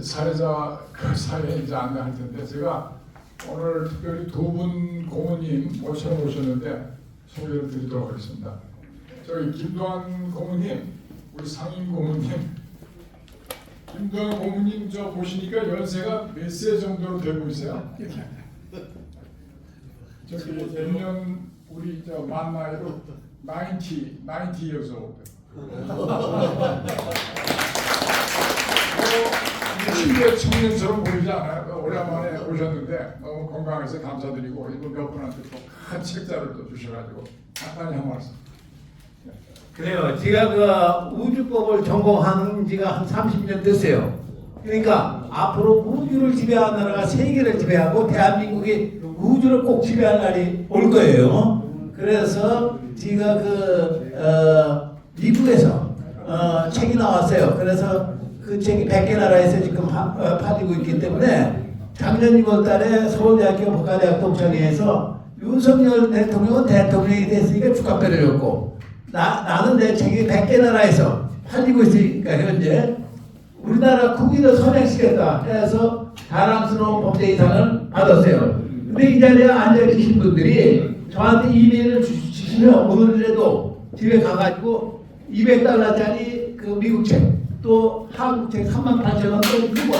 사회자 그 사회에 이제 안내할 텐데 제가 오늘 특별히 두 분 고모님 모셔오셨는데 소개를 드리도록 하겠습니다. 저희 김도환 고모님, 우리 상임 고모님. 김도환 고모님 저 보시니까 연세가 몇 세 정도로 되고 있어요? 저기 몇년 우리 저 만 나이로 90 years old. 신대 청년처럼 보이지 않아요? 오랜만에 오셨는데 너무 건강해서 감사드리고 이거 몇 분한테 또 큰 책자를 또 주셔가지고 간단히 한 말씀. 그래요. 제가 그 우주법을 전공한 지가 한 30년 됐어요. 그러니까 앞으로 우주를 지배하는 나라가 세계를 지배하고 대한민국이 우주를 꼭 지배할 날이 올 거예요. 그래서 제가 미국에서 책이 나왔어요. 그래서 그 책이 100개 나라에서 지금 팔리고 있기 때문에 작년 6월 달에 서울대학교 법과대학 동창회에서 윤석열 대통령은 대통령이 됐으니까 축하패를 줬고 나는 내 책이 100개 나라에서 팔리고 있으니까 현재 우리나라 국위를 선행시켰다 해서 자랑스러운 범죄이상을 받았어요. 근데 이 자리에 앉아계신 분들이 저한테 이메일을 주시면 오늘이라도 집에 가가지고 200달러짜리 그 미국 책 또 한국 책 38,000원 또 주고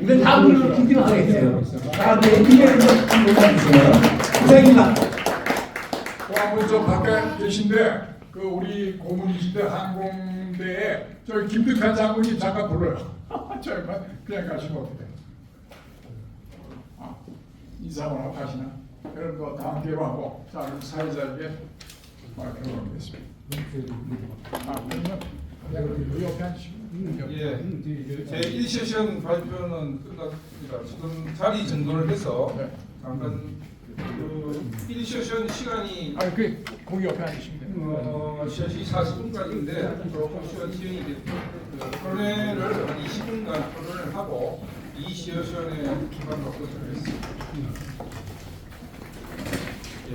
이거 다 물로 기증하겠어요. 나한테 이메일 좀 보내주세요. 고생입니다. 또 한 분 저 밖에 계신데 그 우리 고문이신데 항공대에 저기 김득한 장군님 잠깐 불러요. 저기만 그냥 가시면 어떡해. 인사만 하고 가시나? 그럼 또 다음 기회로 하고 자 그럼 사회자에게 말씀드리겠습니다. 그러면 그 옆에 앉으시고. 예, 제 1세션 발표는 끝났습니다. 지금 자리 정돈을 해서 잠깐 그 1세션 시간이 그 거기 옆에 앉으시면 돼요. 3시 40분까지인데 조금 시간 지연이 토론회를 한 20분간 토론을 하고 2세션에 기반 갖고 하겠습니다.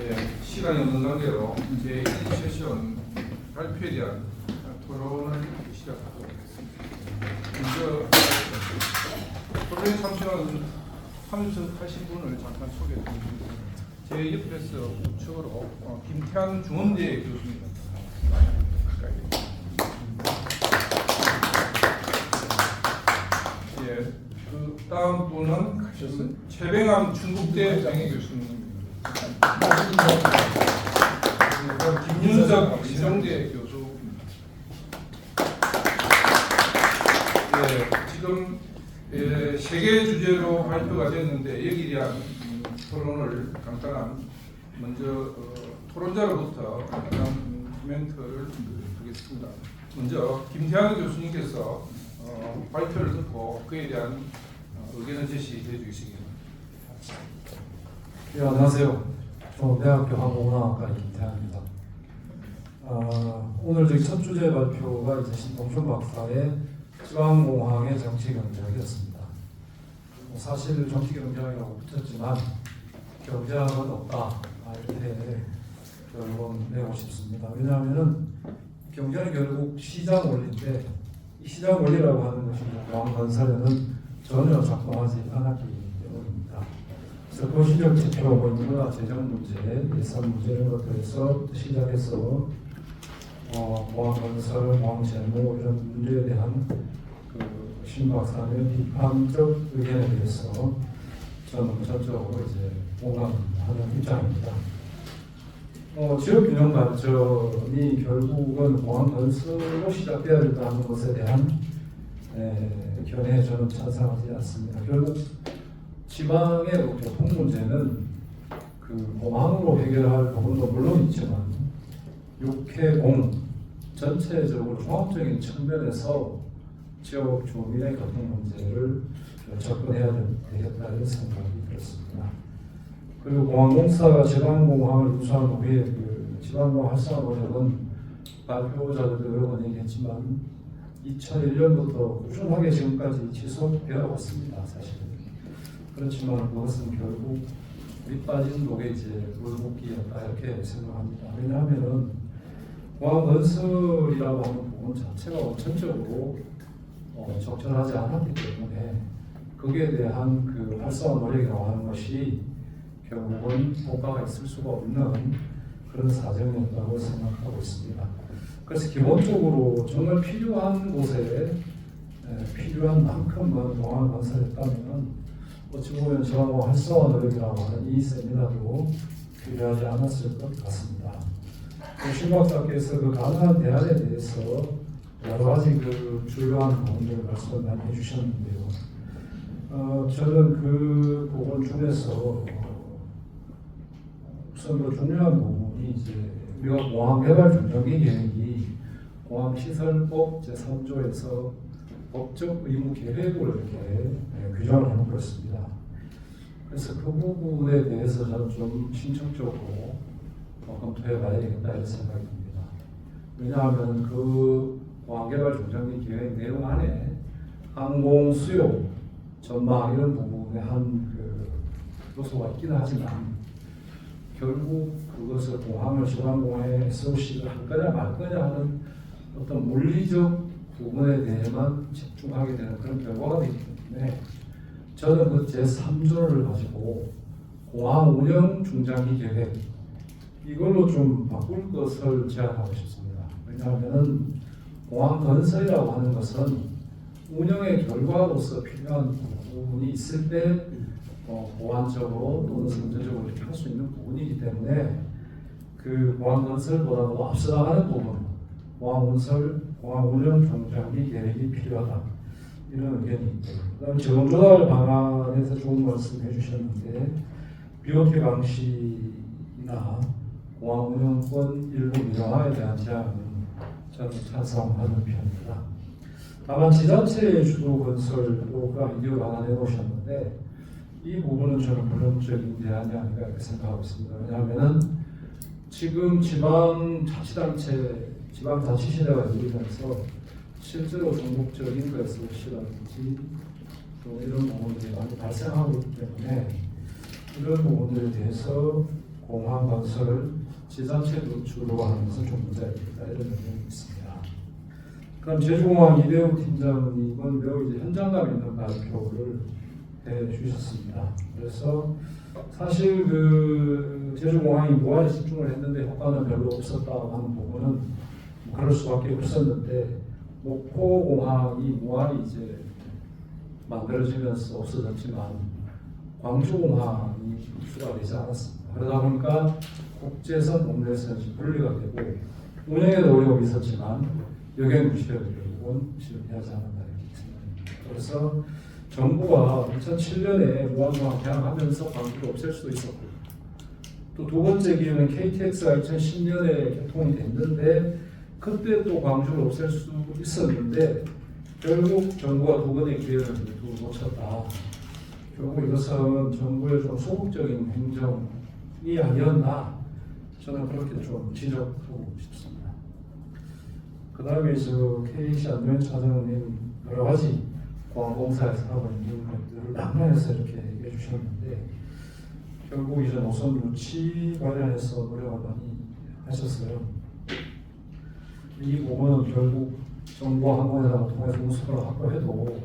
예, 시간이 없는 관계로 제 1세션 발표에 대한 토론을 시작하도록 하겠습니다. 먼저 토론에 참여한 참석하신 분을 잠깐 소개해드리겠습니다. 제 옆에서 우측으로 김태환 중원대 교수입니다. 예, 그 다음 분은 최병암 중국대 명예 교수님입니다. 김윤석 세종대 교수. 예, 지금 세 개 주제로 발표가 됐는데 여기에 대한 토론을 간단한 먼저 토론자로부터 간단한 코멘트를 하겠습니다. 먼저 김태환 교수님께서 발표를 듣고 그에 대한 의견을 제시해 주시기 바랍니다. 네, 안녕하세요. 중앙대학교 항공운항학과 김태환입니다. 오늘 저희 첫 주제 발표가 이제 신동춘 박사의 지방공항의 정치경제학이었습니다. 사실 정치경제학이라고 붙였지만 경제학은 없다 이렇게 결론 내고 싶습니다. 왜냐하면은 경제는 결국 시장 원리인데 이 시장 원리라고 하는 것이 공항건설에는 전혀 작동하지 않았기 때문입니다. 그래서 그 시적 지표 문제가 재정 문제, 예산 문제 이런 것들에서 시작해서 공항건설, 공항재무 이런 문제에 대한 신 박사의 비판적 의견에 대해서 저는 전적으로 이제 공감하는 입장입니다. 지역균형 발전이 결국은 공항 건설로 시작되어야 한다는 것에 대한 견해에 저는 찬성하지 않습니다. 결국 지방의 교통 문제는 그 공항으로 해결할 부분도 물론 있지만 육해공 전체적으로 종합적인 측면에서 지역 주민의 교통 문제를 접근해야 되겠다는 생각이 들었습니다. 그리고 공항공사가 지방공항을 유수한 후에 그 지방공항 활성화 노력은 발표자들도 여러 번 얘기했지만 2001년부터 꾸준하게 지금까지 지속되어 왔습니다. 사실은. 그렇지만 그것은 결국 밑빠진 독에 이제 물붓기였다 이렇게 생각합니다. 왜냐하면은 공항 건설이라고 하는 부분 자체가 원천적으로 적절하지 않았기 때문에 거기에 대한 그 활성화 노력이라고 하는 것이 결국은 효과가 있을 수가 없는 그런 사정이었다고 생각하고 있습니다. 그래서 기본적으로 정말 필요한 곳에 필요한 만큼만 공항을 건설했다면 어찌 보면 지방공항 활성화 노력이라고 하는 이 세미나도 필요하지 않았을 것 같습니다. 신 박사께서 그 가능한 대안에 대해서 여러 가지 그 주요한 부분들을 말씀을 많이 해주셨는데요. 저는 그 부분 중에서 우선 그 중요한 부분이 이제 우리가 공항개발중장기 계획이 공항시설법 제3조에서 법적 의무 계획으로 이렇게 규정을 해놓고 있습니다. 그래서 그 부분에 대해서 저는 좀 신청적으로 검토해 봐야 되겠다 이런 생각이 듭니다. 왜냐하면 그 공항개발중장기 계획 내용 안에 항공 수요 전망 이런 부분에 한 그 요소가 있기는 하지만 결국 그것을 공항을 지방공항에 SOC를 할 거냐 말 거냐 하는 어떤 물리적 부분에 대해만 집중하게 되는 그런 결과가 되기 때문에 저는 그 제3조를 가지고 공항 운영 중장기 계획 이걸로 좀 바꿀 것을 제안하고 싶습니다. 왜냐하면 공항 건설이라고 하는 것은 운영의 결과로서 필요한 부분이 있을 때 보완적으로 또는 선제적으로 이렇게 할 수 있는 부분이기 때문에 그 공항 건설보다도 앞서 나가는 부분, 공항 건설, 공항 운영 중장기 계획이 필요하다 이런 의견이 있고, 그다음 재원 조달 방안에서 좋은 말씀해 주셨는데 BOT 방식이나 공항 운영권 일부 민영화에 대한 제안은 저는 찬성하는 편입니다. 다만 지자체의 주도 건설도가 아이디어를 하나 내놓으셨는데 이 부분은 저는 본론적인 대안이 아닌가 이렇게 생각하고 있습니다. 왜냐하면 지금 지방자치단체, 지방자치시대가 열리면서 실제로 전국적인 SOC라든지 또 이런 부분들이 많이 발생하고 있기 때문에 이런 부분들에 대해서 공항 건설을 지자체도 주로 하는 것은 좀 문제가 있다 이런 의견이 있습니다. 그럼 제주공항 이대우 팀장은 이번 매우 이제 현장감 있는 발표를 해주셨습니다. 그래서 사실 그 제주공항이 무한에 집중을 했는데 효과는 별로 없었다고 하는 부분은 그럴 수밖에 없었는데 목포공항이 무한히 이제 만들어지면서 없어졌지만 광주공항이 입수가 되지 않았습니다. 그러다 보니까 국제선, 국내선 분리가 되고 운영에도 어려움이 있었지만 여객 무시를 결국은 실패하지 않았다 이렇게 생각합니다. 그래서 정부가 2007년에 무한공항 개항하면서 광주를 없앨 수도 있었고 또 두 번째 기회는 KTX가 2010년에 개통이 됐는데 그때 또 광주를 없앨 수 있었는데 결국 정부가 두 번의 기회를 모두 놓쳤다. 결국 이것은 정부의 좀 소극적인 행정이 아니었나 저는 그렇게 좀 지적하고 싶습니다. 그 다음에 저 KC 안면 차장님 여러 가지 공항공사에서 하고 있는 것들을 방면에서 이렇게 얘기해 주셨는데 결국 이제 노선 유치 관련해서 노력을 많이 하셨어요. 이 부분은 결국 정부와 항공회사가 통해서 우수권을 확보해도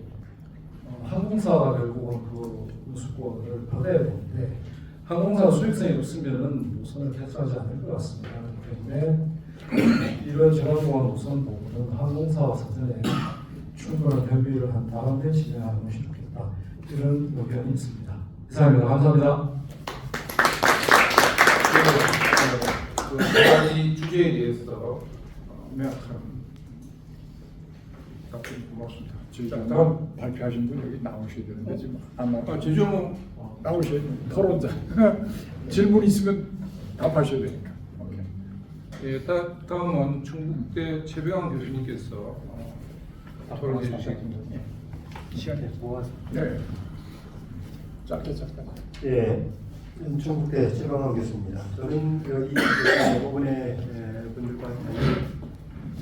항공사가 결국은 그 우수권을 받아야 되는데 항공사 수익성이 없으면은 노선을 개설하지 않을 것 같습니다. 그렇기 때문에 이런 지방공항 노선 부분은 항공사와 사전에 충분한 협의를 한 다음에 진행하는 것이 좋겠다. 이런 의견이 있습니다. 이상입니다. 감사합니다. 그 가지 주제에 대해서 명확한 답변 고맙습니다. 다음 발표하신 분 여기 나오셔야 되는데 지금 아마 제주공항 나오셔야 돼요. 토론자. 질문 있으면 답하셔야 되니까. 오케이. 예, 다음은 충북대 최병환 교수님께서 토론해 주시겠습니다. 시간이 모아서. 네. 짧게. 예, 충북대 최병환 교수입니다. 저는 여기 대부분의 분들과 함께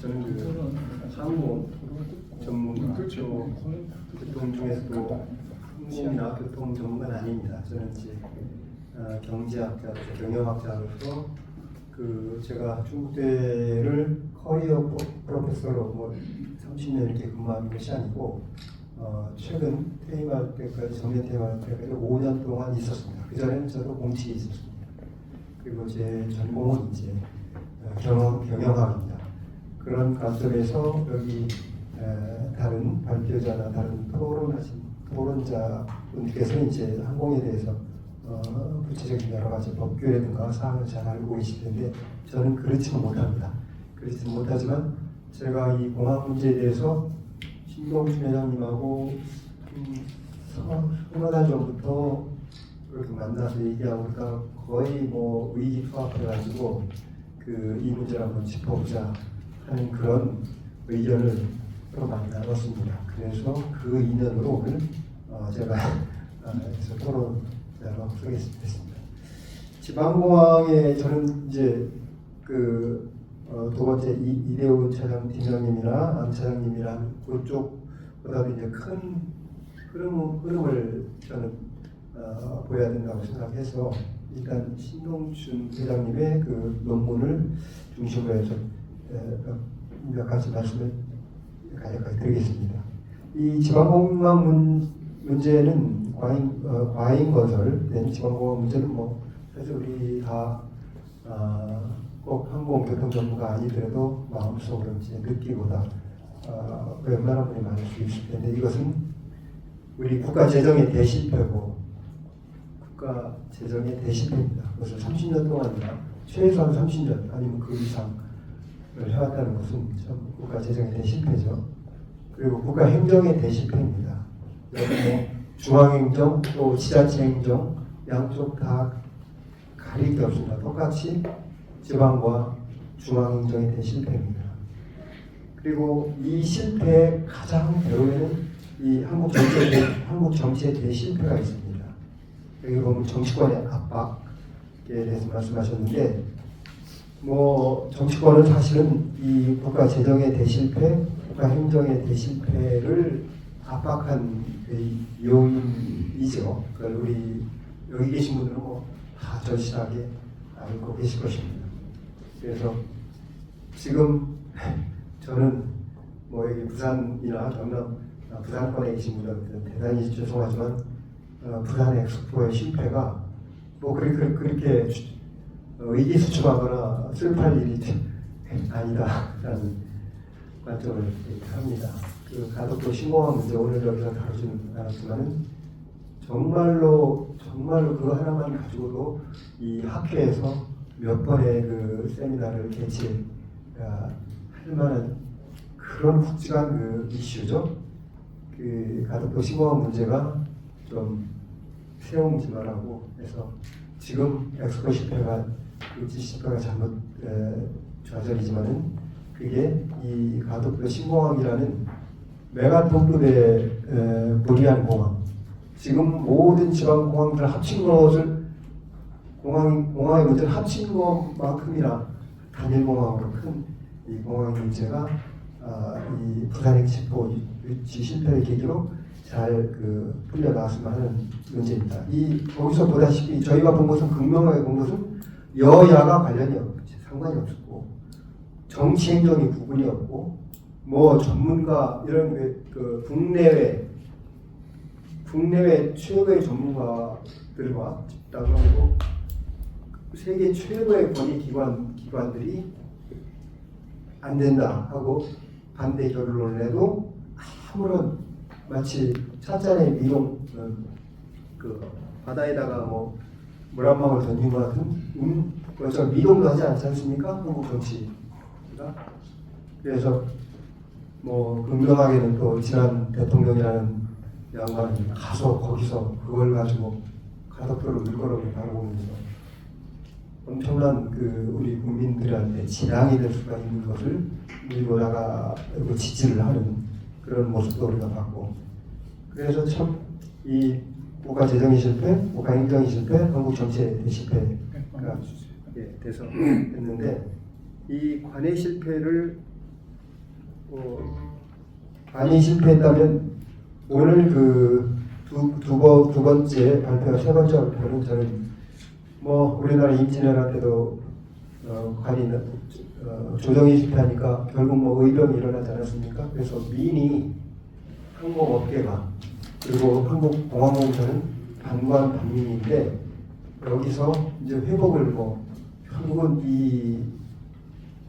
저는 그 항공 전문가, 그렇죠. 교통 중에서도 항공이나 교통 전문가는 아닙니다. 저는 이제 경제학자, 경영학자로서 그 제가 충북대를 커리어 프로페서로 뭐 30년 이렇게 근무한 것이 아니고 최근 퇴임할 때까지 정년 퇴임할 때까지 5년 동안 있었습니다. 그 전에는 저도 공직에 있었습니다. 그리고 제 전공은 이제 경영학입니다. 그런 관점에서 여기 다른 발표자나 다른 토론자 분께서는 이제 항공에 대해서 구체적인 여러 가지 법규라든가 사항을 잘 알고 계실 텐데 저는 그렇지는 못합니다. 그렇지는 못하지만 제가 이 공항 문제에 대해서 신동준 회장님하고 서너 달 전부터 그렇게 만나서 얘기하고 그러다 거의 뭐 의기투합해가지고 이 문제를 한번 짚어보자 하는 그런 의견을 또 많이 나눴습니다. 그래서 그 인연으로 오늘 제가 여기서 토론자로 서게 됐습니다. 지방공항에 저는 이제 두 번째 이대훈 차장 팀장님이나 안 차장님이랑 그쪽보다도 이제 큰 흐름을 저는 보여야 된다고 생각해서 일단 신동준 회장님의 그 논문을 중심으로 해서 몇 가지 말씀을 간략하게 드리겠습니다. 이 지방공항 문제는 과잉건설 지방공항 문제는 뭐 사실 우리 다 꼭 항공교통 전문가 아니더라도 마음속으로 이제 느끼보다 웬만한 분이 많을 수 있을 텐데 이것은 우리 국가 재정의 대실패고 국가 재정의 대실패입니다. 그것을 30년 동안이나 최소한 30년 아니면 그 이상을 해왔다는 것은 참 국가 재정의 대실패죠. 그리고 국가 행정의 대실패입니다. 여기 뭐 중앙행정 또 지자체 행정 양쪽 다 가릴 게 없습니다. 똑같이 지방과 중앙행정의 대실패입니다. 그리고 이 실패의 가장 배후에는 이 한국 정치의 대실패가 있습니다. 여기 보면 정치권의 압박에 대해서 말씀하셨는데 뭐 정치권은 사실은 이 국가 재정의 대실패, 국가 행정의 대실패를 압박한 요인이죠. 그걸 우리 여기 계신 분들은 뭐 다 절실하게 알고 계실 것입니다. 그래서 지금 저는 뭐 여기 부산이나 경남 부산권에 계신 분들은 대단히 죄송하지만 부산 엑스포의 실패가 뭐 그렇게 의기소침하거나 슬퍼할 일이 아니다라는 관점을 합니다. 그 가덕도 신공항 문제 오늘 여기서 다루지는 않았지만은 정말로 그거 하나만 가지고도 이 학회에서 몇 번의 그 세미나를 개최할 만한 그런 굵직한 그 이슈죠. 그 가덕도 신공항 문제가 좀 세움지마라고 해서 지금 엑스포 실패가 실패가 잘못 좌절이지만은 그게 이 가덕도 신공항이라는 메가톤급의 무리한 공항. 지금 모든 지방 공항들 합친 것을 공항의 문제를 합친 것만큼이나 단일 공항으로 큰 이 공항의 문제가 이 부산 엑스포 유치 실패를 계기로 잘 풀려 나왔으면 하는 문제입니다. 거기서 보다시피 저희가 본 것은 극명하게 본 것은 여야가 상관이 없었고 정치 행정이 구분이 없고 뭐 전문가 이런 국내외 최고의 전문가들과 집단으로 세계 최고의 권위 기관들이 안 된다 하고 반대 결론을 내도 아무런 마치 찻잔에 미롱 바다에다가 뭐 물 한 방울 던진 것 같은 그래서 미동도 하지 않지 않습니까? 한국 정치가. 그래서 뭐 분명하게는 또 지난 대통령이라는 양반이 가서 거기서 그걸 가지고 가덕도를 물거름을 바라보면서 엄청난 우리 국민들한테 지랑이 될 수가 있는 것을 밀고 나가고 지지를 하는 그런 모습도 우리가 봤고, 그래서 참 이 국가 재정의 실패, 국가 행정의 실패, 한국 정치의 대실패가 돼서 했는데 이 관의 실패를 관이 실패했다면 오늘 두 번째 발표와 세 번째 발표는 저는 뭐 우리나라 임진왜란 때도 관이 조정이 실패하니까 결국 뭐 의병이 일어나지 않았습니까? 그래서 민이 항공업계가 그리고 한국공항공사는 반민인데 여기서 이제 회복을 결국은 이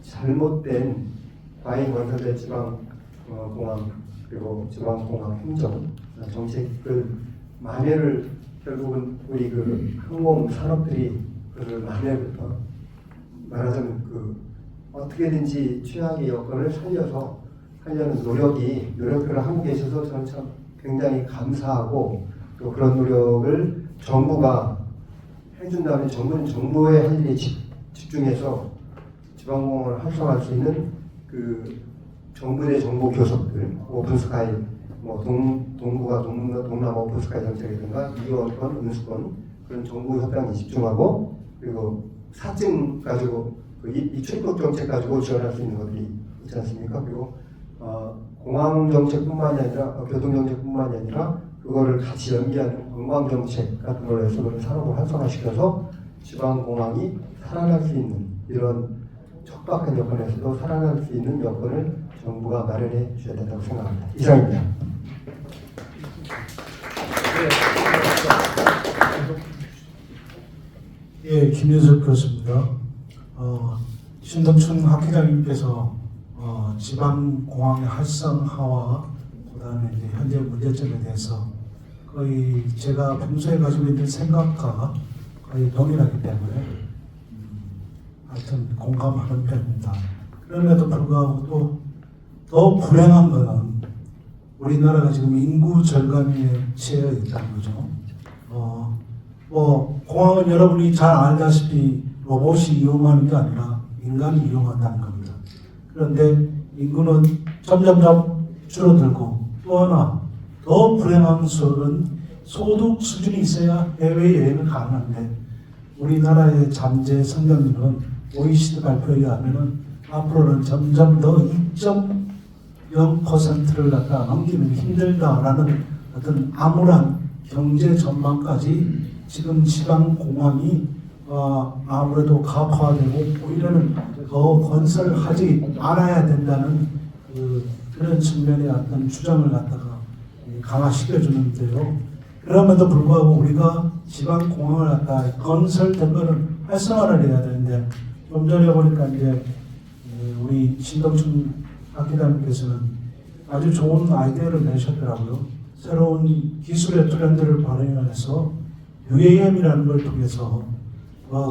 잘못된 과잉 건설된 지방공항 그리고 지방공항 행정 정책을 만회를 결국은 우리 그 항공 산업들이 그를 만회부터 말하자면 어떻게든지 최악의 여건을 살려서 하려는 노력을 하고 계셔서 저는 참 굉장히 감사하고 또 그런 노력을 정부가 해준다면 정부는 정부의 할 일에 집중해서 지방공항을 활성화할 수 있는 그 정부 대 정부 교섭들, 오픈스카이, 동부가 동남아 오픈스카이 정책이든가 이원권, 은수권 그런 정부 협상에 집중하고 그리고 사증 가지고 이 출국 정책 가지고 지원할 수 있는 것들이 있지 않습니까? 그리고 공항 정책뿐만이 아니라 교통 정책뿐만이 아니라 그거를 같이 연계하는 관광 정책 같은 걸로 해서 그런 산업을 활성화시켜서 지방공항이 살아날 수 있는 이런 척박한 여건에서도 살아날 수 있는 여건을 정부가 마련해 주셔야 된다고 생각합니다. 이상입니다. 예, 김윤석 교수입니다. 신동춘 학회장님께서 지방공항의 활성화와 그다음에 이제 현재 문제점에 대해서 거의 제가 평소에 가지고 있는 생각과 거의 동일하기 때문에 하여튼 공감하는 편입니다. 그럼에도 불구하고 또 더 불행한 것은 우리나라가 지금 인구 절감에 처해 있다는 거죠. 공항은 여러분이 잘 알다시피 로봇이 이용하는 게 아니라 인간이 이용한다는 겁니다. 그런데 인구는 점점점 줄어들고 또 하나 더 불행한 것은 소득 수준이 있어야 해외여행을 가능한데 우리나라의 잠재 성장률은 OECD 발표에 의하면 앞으로는 점점 더 2.0%를 갖다 넘기는 게 힘들다라는 어떤 암울한 경제 전망까지 지금 지방공항이 아무래도 가파되고 오히려는 더 건설하지 않아야 된다는 그런 측면의 어떤 주장을 갖다가 강화시켜주는데요. 그럼에도 불구하고 우리가 지방공항을 갖다 건설된 거는 활성화를 해야 되는데 좀 전에 보니까 이제 우리 신동춘 학회장님께서는 아주 좋은 아이디어를 내셨더라고요. 새로운 기술의 트렌드를 발현해서 UAM이라는 걸 통해서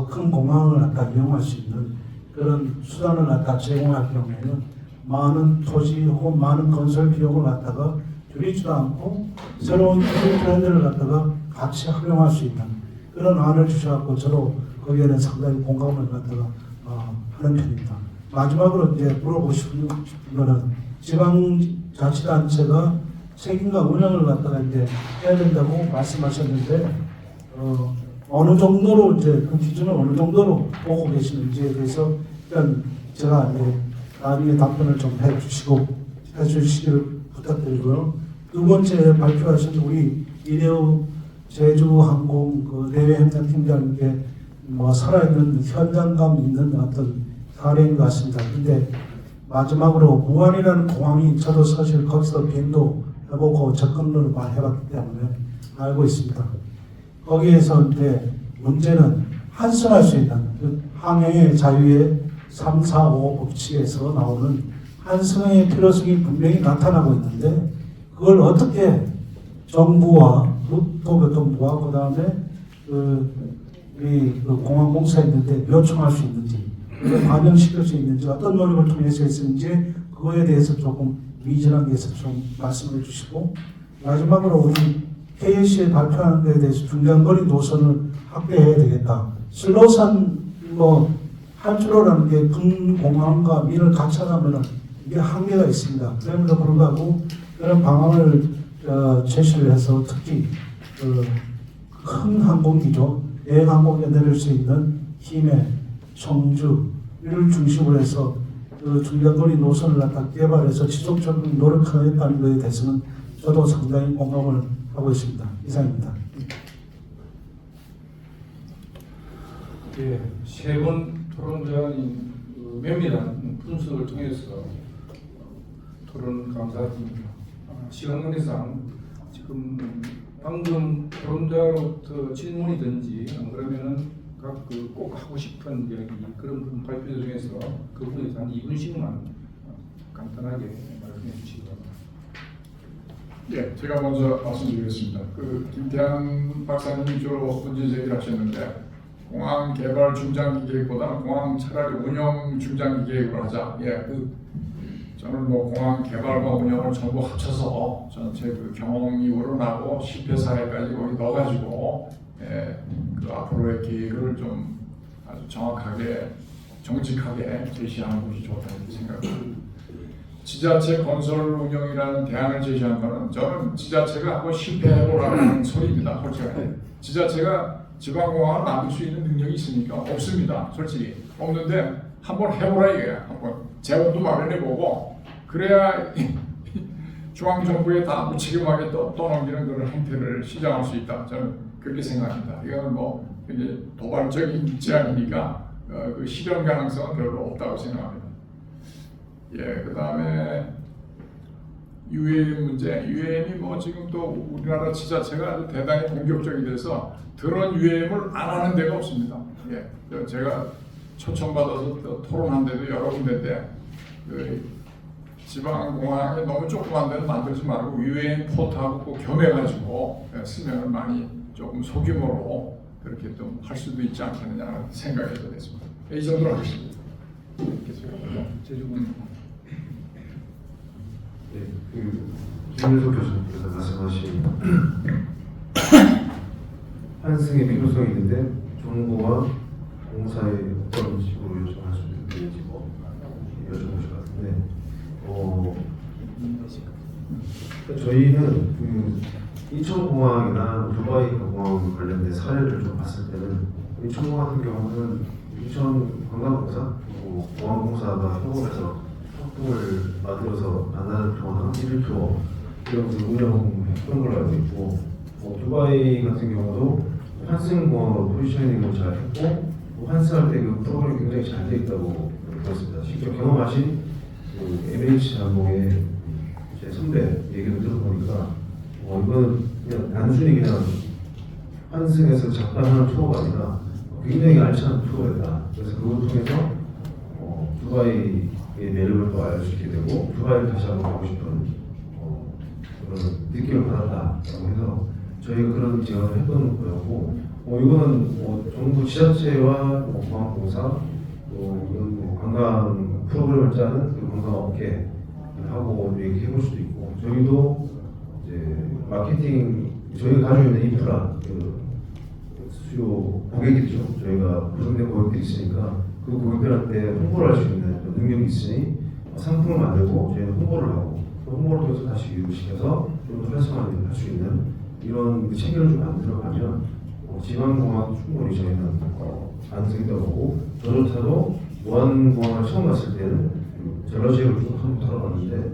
큰 공항을 갖다 이용할 수 있는 그런 수단을 갖다 제공할 경우에는 많은 토지 혹은 많은 건설 비용을 갖다가 줄이지도 않고 새로운 기술 트렌드를 갖다가 같이 활용할 수 있는 그런 안을 주셔서 저도 거기에는 상당히 공감을 갖다가 하는 편입니다. 마지막으로 이제 물어보고 싶은 거는 지방자치단체가 책임과 운영을 갖다가 이제 해야 된다고 말씀하셨는데 어느 정도로 이제 그 기준을 어느 정도로 보고 계시는지에 대해서 일단 제가 이제 나중에 답변을 좀 해주시기를 부탁드리고요. 두 번째 발표하신 우리 이대우 제주항공 대외 행정팀장님께 살아있는 현장감 있는 어떤 사례인 것 같습니다. 근데 마지막으로 무안이라는 공항이 저도 사실 거기서 비행도 해보고 접근을 많이 해봤기 때문에 알고 있습니다. 거기에서 이제 문제는 환승할 수 있는 그 항해의 자유의 3, 4, 5 법칙에서 나오는 환승의 필요성이 분명히 나타나고 있는데 그걸 어떻게 정부와 국토교통부와 그 다음에 우리 공항공사에 있는데 요청할 수 있는지 반영시킬 수 있는지 어떤 노력을 통해서 했는지 그거에 대해서 조금 미진한 게 있어서 좀 말씀해 주시고 마지막으로 우리 KC에 발표하는 데에 대해서 중장거리 노선을 확대해야 되겠다. 슬로산 한주로라는 게 군공항과 민을 같이 하면 이게 한계가 있습니다. 그럼에도 불구하고 그런 방안을 제시를 해서 특히 큰 항공기죠. 대항공에 내릴 수 있는 힘의 청주를 중심으로 해서 그 중장거리 노선을 갖다 개발해서 지속적으로 노력하겠다는 것에 대해서는 저도 상당히 공감을 하고 있습니다. 이상입니다. 예, 세 번 토론자인 면밀한 분석을 통해서 토론 감사드립니다. 시간 관계상 지금 방금 토론자로부터 질문이든지 안 그러면은 각 그 꼭 하고 싶은 이야기 그런 부분 발표 중에서 그 부분에 대해서 한 2분씩만 간단하게 말씀해 주시기 바랍니다. 예, 제가 먼저 말씀드리겠습니다. 김태한 박사님이 주로 문제 제기를 하셨는데 공항 개발 중장기 계획보다는 공항 차라리 운영 중장기 계획으로 하자. 예, 저는 뭐 공항 개발과 운영을 전부 합쳐서 전체 경험이 우러나고 실패 사례까지 거기 넣어가지고 그 앞으로의 계획을 좀 아주 정확하게 정직하게 제시하는 것이 좋다 이렇게 생각합니다. 지자체 건설 운영이라는 대안을 제시한 거는 저는 지자체가 한번 실패해보라는 소리입니다. 솔직하게 지자체가 지방공항을 만들 수 있는 능력이 있습니까? 없습니다. 솔직히 없는데 한번 해보라 이거야. 한번 재원도 마련해보고 그래야 중앙정부에 다 무책임하게 떠넘기는 그런 행태를 시작할 수 있다. 저는 그렇게 생각합니다. 이거는 뭐 이제 도발적인 제안이니까 그 실현 가능성은 별로 없다고 생각합니다. 예, 그 다음에 유엔 문제, 유엔이 뭐 지금 또 우리나라 지자체가 아주 대단히 공격적이 돼서 드론 유엔을 안 하는 데가 없습니다. 예, 제가 초청받아서 또 토론한 데도 여러 군데인데 지방공항에 너무 조그만 데는 만들지 말고 유엔 포트하고 꼭 겸해가지고 쓰면 많이 조금 소규모로 그렇게 좀 할 수도 있지 않겠느냐 생각이 됐습니다. 이 정도로 하겠습니다. 제주군 네, 김윤석 교수님께서 말씀하신 환승의 필요성이 있는데 정부와 공사에 어떤 식으로 요청할 수 있는지 뭐 여쭤보실 것 같은데 저희는 인천공항이나 두바이 공항 관련된 사례를 좀 봤을 때는 인천공항 같은 경우는 인천관광공사 그리고 공항공사가 협업해서 상품을 만들어서 만나는 투어나 1일 투어 이런 것을 운영했던 걸로 알고 있고 두바이 같은 경우도 환승공항으로 포지셔닝을 잘 했고 환승할 때 그 프로그램이 굉장히 잘 돼 있다고 들었습니다. 직접 경험하신 MH 항공의 제 선배 얘기를 들어보니까 이건 그냥 단순히 그냥 환승해서 잠깐하는 투어가 아니라 굉장히 알찬 투어였다. 그래서 그걸 통해서 두바이의 매력을 또 알 수 있게 되고 두바이를 다시 한번 가고 싶은 그런 느낌을 받았다라고 해서 저희가 그런 제안을 했던 거였고 이거는 정부 지자체와 공항공사 또 이런 관광 프로그램을 짜는 그 관광업계 하고 얘기해볼 수도 있고 저희도 이제 마케팅 저희가 가지고 있는 인프라 수요 고객이죠. 저희가 구성된 고객들이 있으니까 그 고객들한테 홍보를 할 수 있는 능력이 있으니 상품을 만들고 저희는 홍보를 하고 그 홍보를 통해서 다시 유입시켜서 좀 더 활성화를 할 수 있는 이런 체계를 좀 만들어가면 지방공항 충분히 저희는 가능성이 있다고 저조차도 무안공항을 처음 갔을 때는 전라 지역을 쭉 한번 돌아봤는데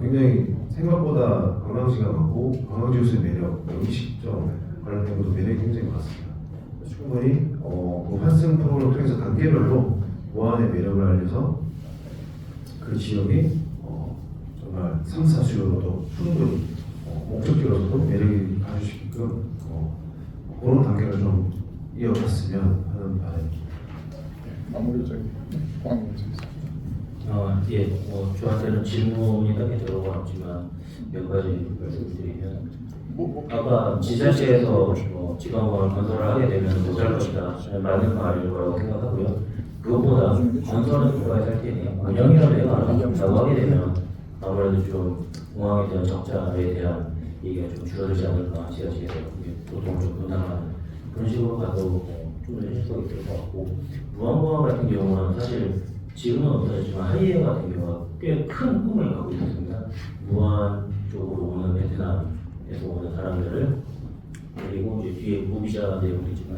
굉장히 생각보다 관광지가 많고 관광지로서의 매력, 음식점 관련된 것도 매력이 굉장히 많습니다. 충분히 그 환승 프로그램을 통해서 단계별로 무안의 매력을 알려서 그 지역이 정말 3, 4수요로도 충분히 목적지로서도 매력이 가질 수 있게끔 그런 단계를 좀 이어갔으면 하는 바람입니다. 마무리적인 광고입니다. 예, 저한테는 질문이 딱히 들어가 없지만 몇 가지 말씀드리면 아까 지자체에서 지방공항을 건설을 하게 되면 못할 것이다 맞는 말일 거라고 생각하고요. 그것보다 건설은 누가 할 테니 운영이라도 해가라고 하게 되면 아무래도 좀 공항에 대한 적자에 대한 얘기가 좀 줄어들지 않을까 지자체에서 보통 좀 분담하는 그런 식으로 가도 좀 해석이 있을 것 같고 무안공항 같은 경우는 사실 지금은 없어졌지만 하이에 같은 경우가 꽤 큰 꿈을 갖고 있었습니다. 무안 쪽으로 오는 베트남에서 오는 사람들을 그리고 이제 뒤에 무비자 내용도 있지만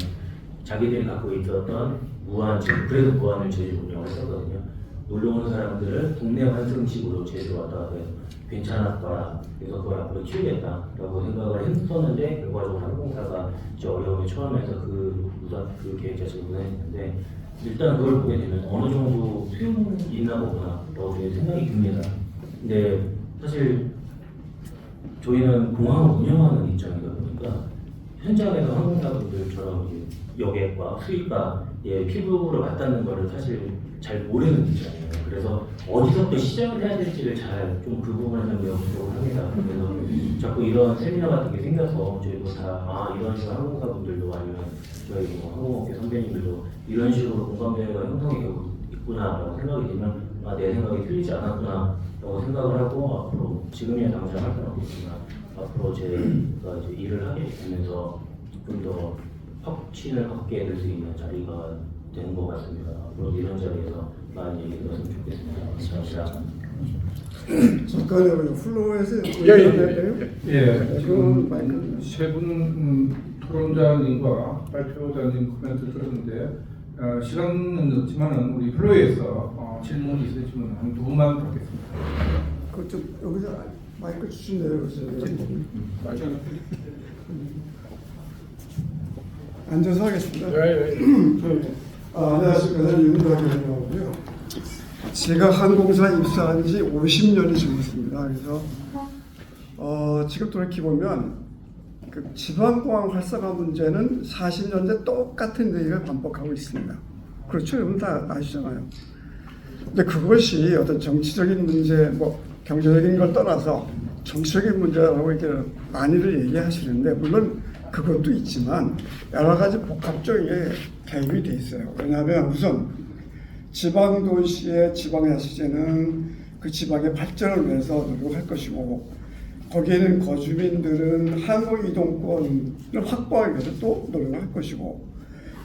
자기들이 갖고 있었던 무안 그래서 무안을 제주 운영을 했었거든요. 놀러 오는 사람들을 국내 환승식으로 제주 왔다 갔다 해서 괜찮았다. 그래서 그걸 앞으로 키우겠다라고 생각을 했었는데 결과적으로 항공사가 어려움에 처하면서 그 계획 자체를 무산했는데 일단 그걸 보게 되면 어느 정도 소용이 있나 보구나 라고 생각이 듭니다. 근데 사실 저희는 공항을 운영하는 입장이다 보니까 현장에서 항공사분들처럼 여객과 수입과의 피부로 맞닿는 거를 사실 잘 모르는 입장이에요. 그래서 어디서부터 시작을 해야 될지를 잘 좀 그 부분에 좀 연구를 합니다. 그래서 자꾸 이런 세미나 같은 게 생겨서 저희도 다 이런 식으로 항공사분들도 아니면 저희 뭐 항공업계 선배님들도 이런 식으로 공감대가 형성이 되고 있구나라고 생각이 되면 내 생각이 틀리지 않았구나라고 생각을 하고 앞으로 지금이야 당장 할 건 없겠지만 앞으로 제가 이제 일을 하게 되면서 좀 더 확신을 갖게 될 수 있는 자리가 되는 것 같습니다. 앞으로 이런 자리에서 많이 얘기 들었으면 좋겠습니다. 감사합니다. 잠깐만요. 플로어에서 지금 세분 토론자님과 발표자님 코멘트 들었는데 시간은 늦지만은 우리 플로어에서 질문이 있으시면 한 두 분만 받겠습니다. 그좀 여기서 마이크 주시네요. 앉아서 하겠습니다. 안녕하십니까. 윤덕현이고요. 제가 항공사 입사한 지 50년이 지났습니다. 그래서 지금 돌이켜보면 그 지방공항 활성화 문제는 40년째 똑같은 얘기를 반복하고 있습니다. 그렇죠? 여러분 다 아시잖아요. 근데 그것이 어떤 정치적인 문제, 뭐 경제적인 걸 떠나서 정치적인 문제라고 이렇게 많이들 얘기하시는데 물론 그것도 있지만 여러 가지 복합적인 개입이 돼 있어요. 왜냐하면 우선 지방 도시의 지방자치제는 그 지방의 발전을 위해서 노력할 것이고 거기에는 거주민들은 항공 이동권을 확보하기 위해서 또 노력할 것이고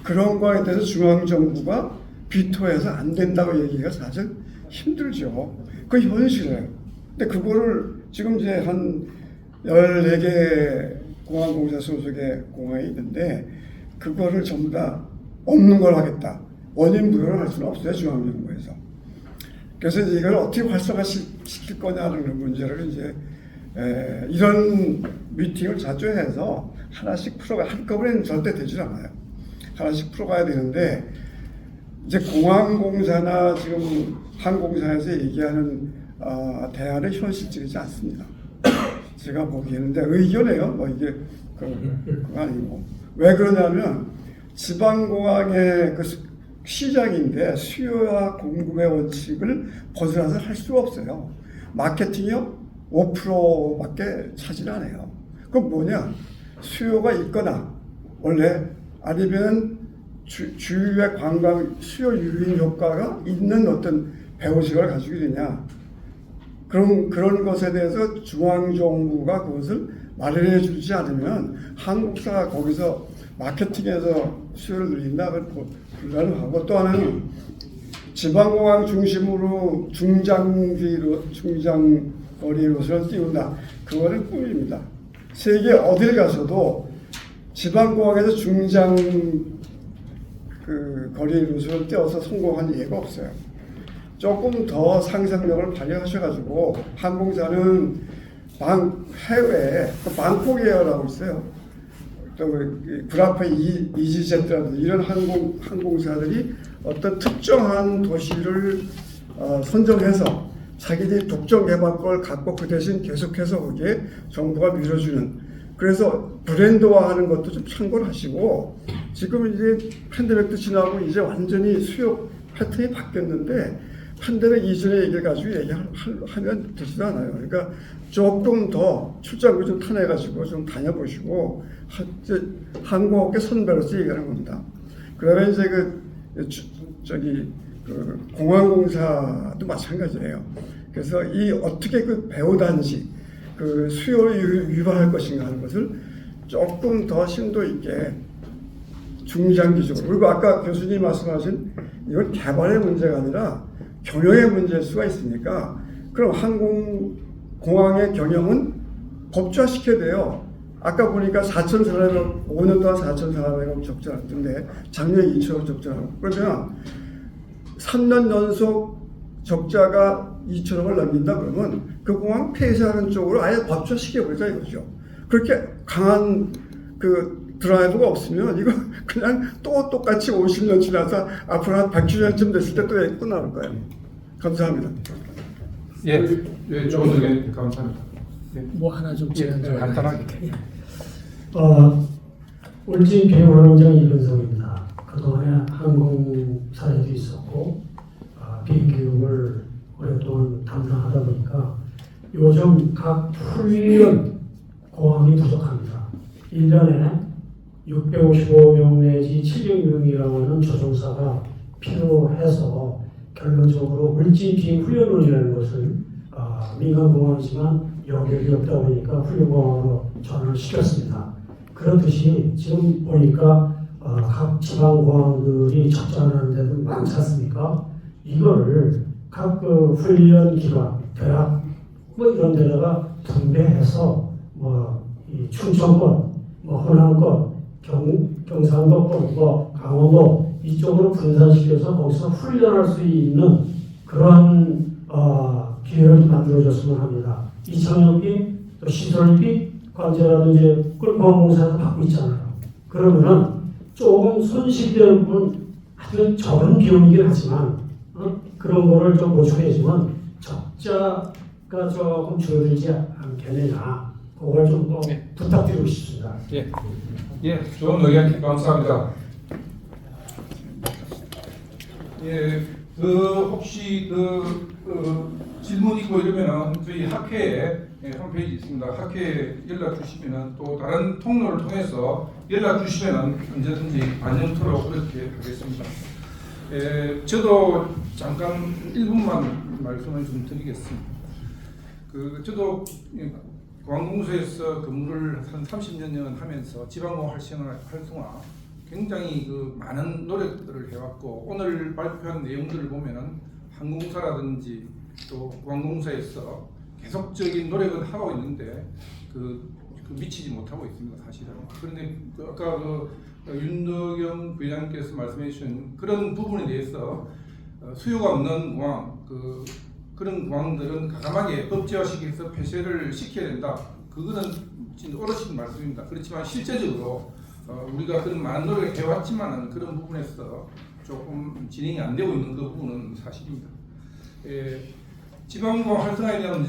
그런 거에 대해서 중앙 정부가 비토해서 안 된다고 얘기가 사실 힘들죠. 그 현실이에요. 근데 그거를 지금 이제 한 14개 공항공사 소속의 공항이 있는데 그거를 전부 다 없는 걸 하겠다. 원인 부여를 할 수는 없어요. 중앙정부에서. 그래서 이제 이걸 어떻게 활성화시킬 거냐는 문제를 이제 이런 미팅을 자주 해서 하나씩 풀어가 한꺼번에는 절대 되질 않아요. 하나씩 풀어가야 되는데 이제 공항공사나 지금 항공사에서 얘기하는 대안은 현실적이지 않습니다. 제가 보기에는 의견이에요. 뭐 이게 그거 아니고 왜 그러냐면 지방공항의 그 시장인데 수요와 공급의 원칙을 벗어나서 할 수가 없어요. 마케팅이요 5%밖에 차지 안 해요. 그럼 뭐냐? 수요가 있거나 원래 아니면 주유의 관광 수요 유인 효과가 있는 어떤 배우식을 가지고 있느냐? 그런 것에 대해서 중앙정부가 그것을 마련해 주지 않으면 한국사가 거기서 마케팅에서 수요를 늘린다 그건 불가능하고 또 하나는 지방공항 중심으로 중장거리 노선을 띄운다. 그거는 꿈입니다. 세계 어딜 가서도 지방공항에서 중장 거리 노선을 띄워서 성공한 예가 없어요. 조금 더 상상력을 발휘하셔가지고 항공사는 해외에 방콕에어라고 있어요. 또 구라파 이지제트라든지 이런 항공사들이 어떤 특정한 도시를 선정해서 자기들이 독점 개발권을 갖고 그 대신 계속해서 거기에 정부가 밀어주는 그래서 브랜드화하는 것도 좀 참고를 하시고 지금 이제 팬데믹도 지나고 이제 완전히 수요 패턴이 바뀌었는데 팬데믹 이전의 얘기를 가지고 얘기하면 되지도 않아요. 그러니까 조금 더 출장을 좀 타내가지고 좀 다녀보시고 항공업계 선배로서 얘기하는 겁니다. 그다음에 이제 공항공사도 마찬가지예요. 그래서 이 어떻게 그 배우단지 그 수요를 유발할 것인가 하는 것을 조금 더 심도 있게 중장기적으로 그리고 아까 교수님 말씀하신 이건 개발의 문제가 아니라 경영의 문제일 수가 있으니까 그럼 공항의 경영은 법조화시켜야 돼요. 아까 보니까 4천 사람이 5년 동안 4천 사람이 적자났던데 작년에 2천억 적자라고 그러면 3년 연속 적자가 2천억을 넘긴다 그러면 그 공항 폐쇄하는 쪽으로 아예 법조화시켜버리자 이거죠. 그렇게 강한 그 드라이브가 없으면 이거 그냥 또 똑같이 50년 지나서 앞으로 한 100주년쯤 됐을 때 또 끝나는 거예요. 감사합니다. 예, 조금 더 감사합니다. 뭐 하나 좀 제안을 간단하게. 울진 비행운항장 이근성입니다. 그동안에 항공사에도 있었고 비행교육을 오랫동안 담당하다 보니까 요즘 각 훈련 공항이 부족합니다. 1년에 655명 내지 700명이라고 하는 조종사가 필요해서 결론적으로 울진 비행훈련원이라는 것을 민간공항이지만 여력이 없다 보니까 훈련공항으로 전환을 시켰습니다. 그렇듯이 지금 보니까 각 지방공항들이 적자하는 데도 많지 않습니까? 이거를 각 훈련 기관, 대학 뭐 이런 데다가 분배해서 이 충청권, 호남권, 경상도권, 강원도 이쪽으로 분산시켜서 거기서 훈련할 수 있는 그런 기회를 만들어줬으면 합니다. 이창역비, 또 시설비, 관제라든지 끌공항공사도 받고 있잖아요. 그러면은 조금 손실되는 부분 아주 적은 비용이긴 하지만 그런 거를 좀 보충해주면 적자가 조금 줄어들지 않겠느냐. 그걸 좀 부탁드리고 싶습니다. 예, 좋은 의견 감사합니다. 예, 혹시 질문 있고 이러면은 저희 학회에 홈페이지 있습니다. 학회에 연락 주시면은 또 다른 통로를 통해서 연락 주시면은 언제든지 반영토록 그렇게 하겠습니다. 저도 잠깐 1분만 말씀을 좀 드리겠습니다. 저도 공항공사에서 근무를 한 30년 하면서 지방공항 활성화 굉장히 많은 노력들을 해왔고 오늘 발표한 내용들을 보면은 항공사라든지 또 공항공사에서 계속적인 노력은 하고 있는데 미치지 못하고 있습니다, 사실은. 그런데 아까 윤덕영 부회장께서 말씀해 주신 그런 부분에 대해서 수요가 없는 공항, 그런 공항들은 가감하게 법제화시켜서 폐쇄를 시켜야 된다. 그거는 진짜 옳으신 말씀입니다. 그렇지만 실제적으로 우리가 그런 많은 노력을 해왔지만은 그런 부분에서 조금 진행이 안 되고 있는 그 부분은 사실입니다. 지방공항 활성화에 대한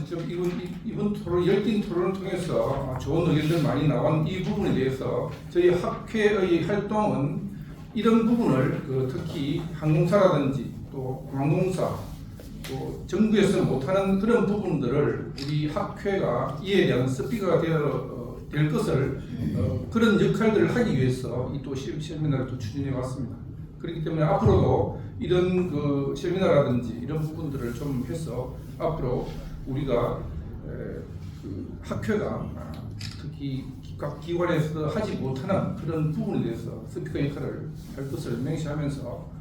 이번 토론, 열띤 토론을 통해서 좋은 의견들 많이 나온 이 부분에 대해서 저희 학회의 활동은 이런 부분을 특히 항공사라든지 또 공항공사 또 정부에서 못하는 그런 부분들을 우리 학회가 이에 대한 스피커가 될 것을 그런 역할들을 하기 위해서 이 또 세미나를 또 추진해 왔습니다. 그렇기 때문에 앞으로도 이런 세미나라든지 이런 부분들을 좀 해서 앞으로 우리가 학회가 특히 각 기관에서 하지 못하는 그런 부분에 대해서 스피커 역할을 할 것을 명시하면서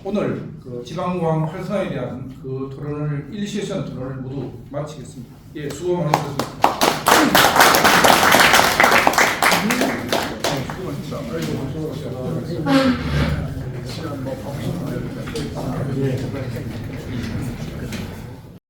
오늘 지방공항 활성화에 대한 토론을 1세션 토론을 모두 마치겠습니다. 예, 수고 많으셨습니다. 수고하셨습니다.